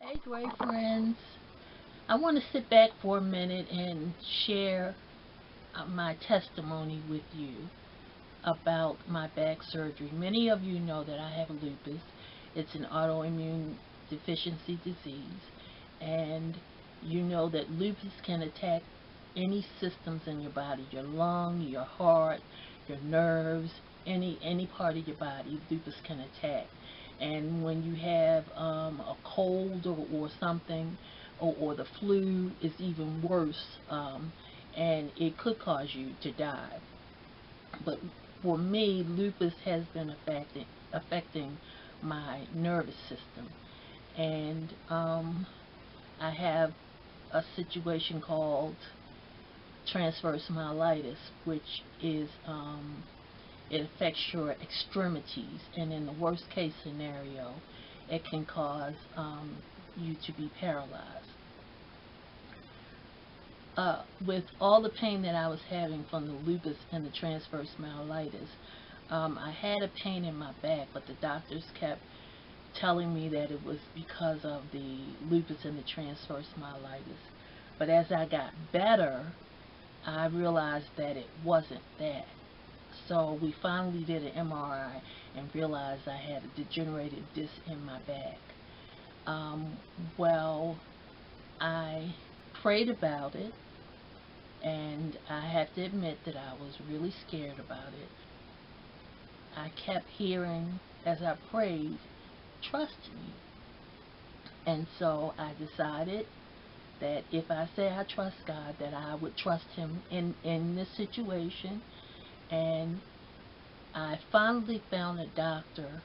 Hey Dre friends, I want to sit back for a minute and share my testimony with you about my back surgery. Many of you know that I have lupus. It's an autoimmune deficiency disease, and you know that lupus can attack any systems in your body, your lung, your heart, your nerves, any part of your body lupus can attack. And when you have a cold or something, or the flu is even worse, and it could cause you to die. But for me, lupus has been affecting my nervous system, and I have a situation called transverse myelitis, which is it affects your extremities, and in the worst case scenario, it can cause you to be paralyzed. With all the pain that I was having from the lupus and the transverse myelitis, I had a pain in my back, but the doctors kept telling me that it was because of the lupus and the transverse myelitis. But as I got better, I realized that it wasn't that. So we finally did an MRI and realized I had a degenerated disc in my back. Well, I prayed about it, and I have to admit that I was really scared about it. I kept hearing, as I prayed, trust me. And so I decided that if I say I trust God, that I would trust Him in this situation. And I finally found a doctor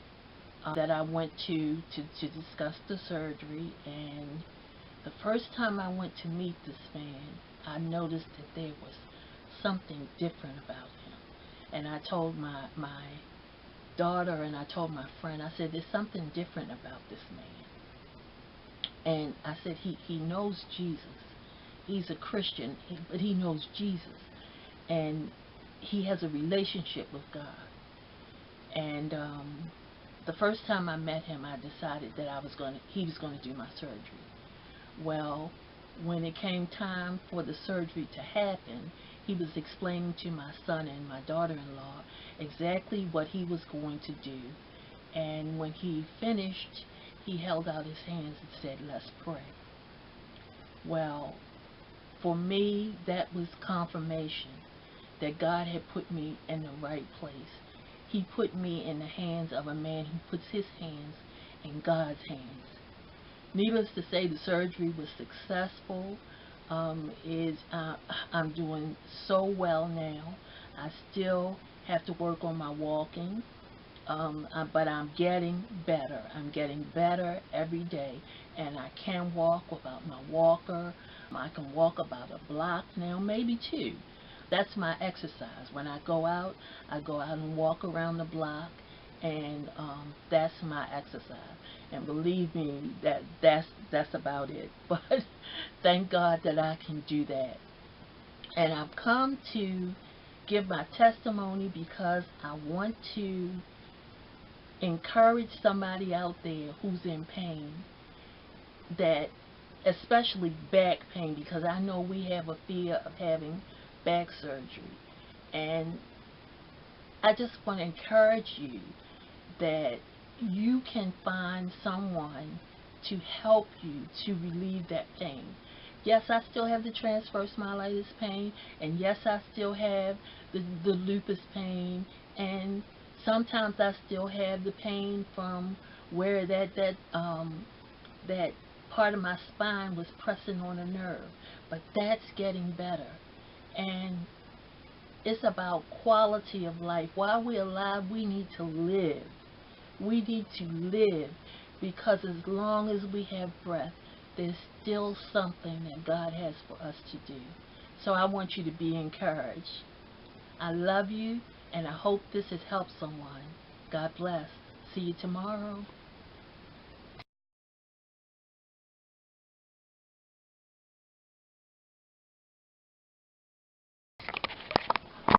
that I went to discuss the surgery. And the first time I went to meet this man, I noticed that there was something different about him. And I told my daughter, and I told my friend, I said, there's something different about this man. And I said, he knows Jesus. He's a Christian, but he knows Jesus. And he has a relationship with God. And the first time I met him, I decided that he was going to do my surgery. Well, when it came time for the surgery to happen, he was explaining to my son and my daughter-in-law exactly what he was going to do. And when he finished, he held out his hands and said, "Let's pray." Well, for me, that was confirmation that God had put me in the right place. He put me in the hands of a man who puts his hands in God's hands. Needless to say, the surgery was successful. I'm doing so well now. I still have to work on my walking, but I'm getting better. I'm getting better every day, and I can walk without my walker. I can walk about a block now, maybe two. That's my exercise. When I go out and walk around the block, and that's my exercise. And believe me, that's about it. But thank God that I can do that. And I've come to give my testimony because I want to encourage somebody out there who's in pain, that especially back pain, because I know we have a fear of having back surgery. And I just want to encourage you that you can find someone to help you to relieve that pain. Yes, I still have the transverse myelitis pain, and yes, I still have the lupus pain, and sometimes I still have the pain from where that part of my spine was pressing on a nerve, but that's getting better. And it's about quality of life. While we're alive, we need to live. We need to live, because as long as we have breath, there's still something that God has for us to do. So I want you to be encouraged. I love you, and I hope this has helped someone. God bless. See you tomorrow.